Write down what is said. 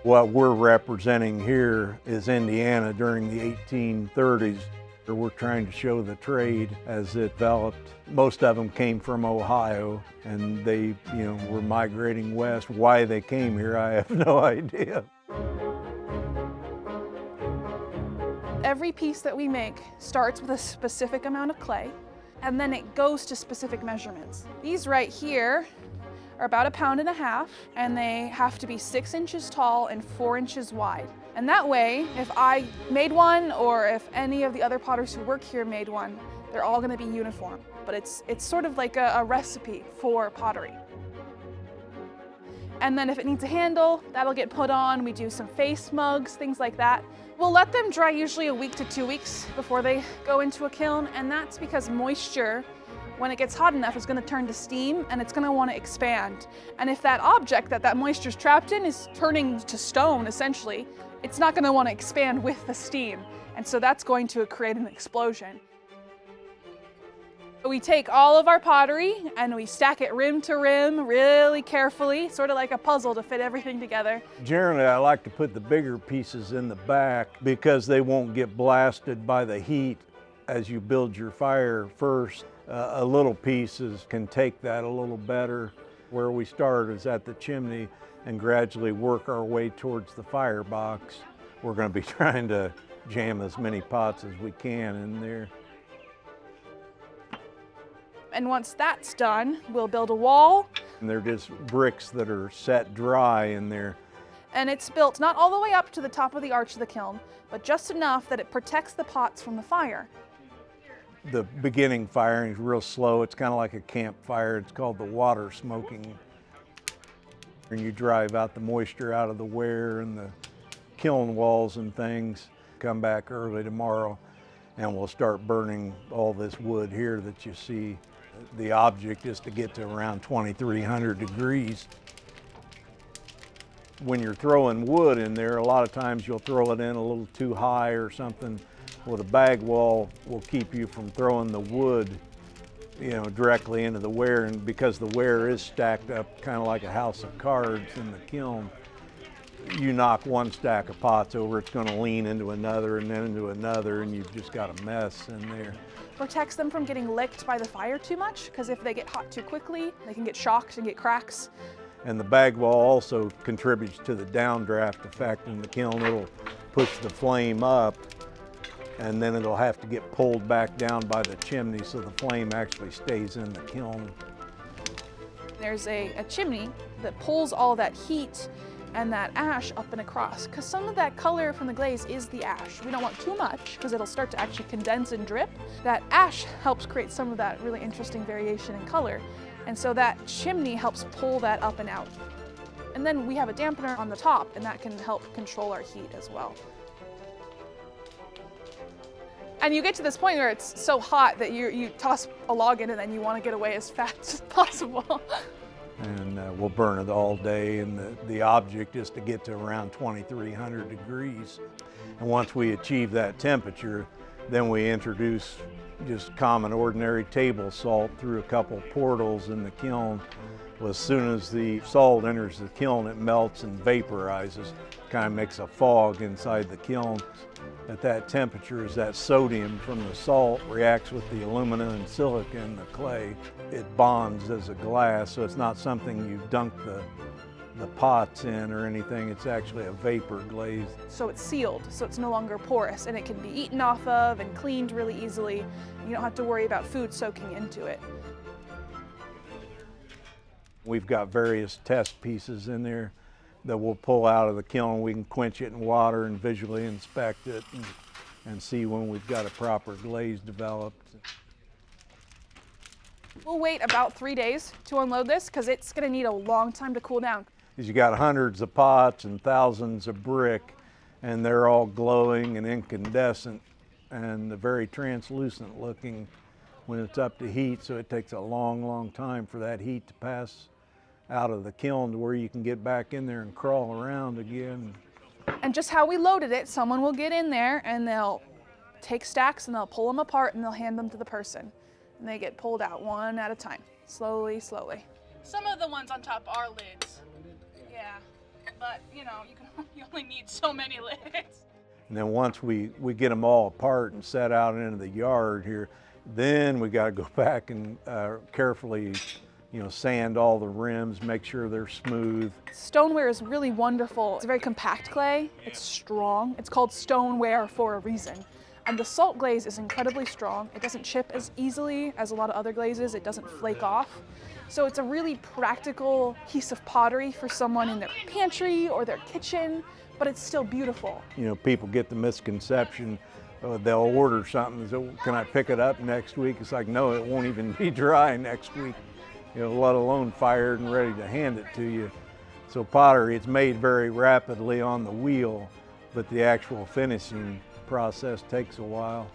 What we're representing here is Indiana during the 1830s. We're trying to show the trade as it developed. Most of them came from Ohio, and they, were migrating west. Why they came here, I have no idea. Every piece that we make starts with a specific amount of clay, and then it goes to specific measurements. These right here are about 1.5 pounds, and they have to be 6 inches tall and 4 inches wide. And that way, if I made one, or if any of the other potters who work here made one, they're all gonna be uniform. But it's sort of like a recipe for pottery. And then if it needs a handle, that'll get put on. We do some face mugs, things like that. We'll let them dry usually a week to 2 weeks before they go into a kiln, and that's because moisture, when it gets hot enough, is going to turn to steam, and it's going to want to expand. And if that object that moisture is trapped in is turning to stone, essentially, it's not going to want to expand with the steam. And so that's going to create an explosion. We take all of our pottery and we stack it rim to rim really carefully, sort of like a puzzle to fit everything together. Generally, I like to put the bigger pieces in the back because they won't get blasted by the heat as you build your fire first. A little pieces can take that a little better. Where we start is at the chimney and gradually work our way towards the firebox. We're going to be trying to jam as many pots as we can in there. And once that's done, we'll build a wall. And they're just bricks that are set dry in there. And it's built not all the way up to the top of the arch of the kiln, but just enough that it protects the pots from the fire. The beginning firing is real slow. It's kind of like a campfire. It's called the water smoking. And you drive out the moisture out of the ware and the kiln walls and things. Come back early tomorrow and we'll start burning all this wood here that you see. The object is to get to around 2,300 degrees. When you're throwing wood in there, a lot of times you'll throw it in a little too high or something. Well, the bag wall will keep you from throwing the wood, directly into the ware. And because the ware is stacked up kind of like a house of cards in the kiln, you knock one stack of pots over, it's going to lean into another and then into another, and you've just got a mess in there. Protects them from getting licked by the fire too much, because if they get hot too quickly, they can get shocked and get cracks. And the bag wall also contributes to the downdraft effect in the kiln. It'll push the flame up, and then it'll have to get pulled back down by the chimney so the flame actually stays in the kiln. There's a chimney that pulls all that heat and that ash up and across, because some of that color from the glaze is the ash. We don't want too much because it'll start to actually condense and drip. That ash helps create some of that really interesting variation in color, and so that chimney helps pull that up and out. And then we have a dampener on the top, and that can help control our heat as well. And you get to this point where it's so hot that you toss a log in and then you want to get away as fast as possible. And we'll burn it all day, and the object is to get to around 2,300 degrees. And once we achieve that temperature, then we introduce just common ordinary table salt through a couple portals in the kiln. Well, as soon as the salt enters the kiln, it melts and vaporizes, kind of makes a fog inside the kiln. At that temperature, as that sodium from the salt reacts with the alumina and silica in the clay, it bonds as a glass, so it's not something you dunk the pots in or anything. It's actually a vapor glaze. So it's sealed, so it's no longer porous, and it can be eaten off of and cleaned really easily. You don't have to worry about food soaking into it. We've got various test pieces in there that we'll pull out of the kiln. We can quench it in water and visually inspect it and see when we've got a proper glaze developed. We'll wait about 3 days to unload this because it's going to need a long time to cool down. You got hundreds of pots and thousands of brick, and they're all glowing and incandescent and very translucent looking when it's up to heat, so it takes a long time for that heat to pass out of the kiln to where you can get back in there and crawl around again. And just how we loaded it, someone will get in there and they'll take stacks and they'll pull them apart and they'll hand them to the person. And they get pulled out one at a time, slowly. Some of the ones on top are lids. Yeah. but you know, you only need so many lids. And then once we get them all apart and set out into the yard here, then we got to go back and carefully, you know, sand all the rims, make sure they're smooth. Stoneware is really wonderful. It's a very compact clay. It's strong. It's called stoneware for a reason. And the salt glaze is incredibly strong. It doesn't chip as easily as a lot of other glazes. It doesn't flake off. So it's a really practical piece of pottery for someone in their pantry or their kitchen, but it's still beautiful. You know, people get the misconception, they'll order something, so can I pick it up next week? It's like, no, it won't even be dry next week, you know, let alone fired and ready to hand it to you. So pottery, it's made very rapidly on the wheel, but the actual finishing process takes a while.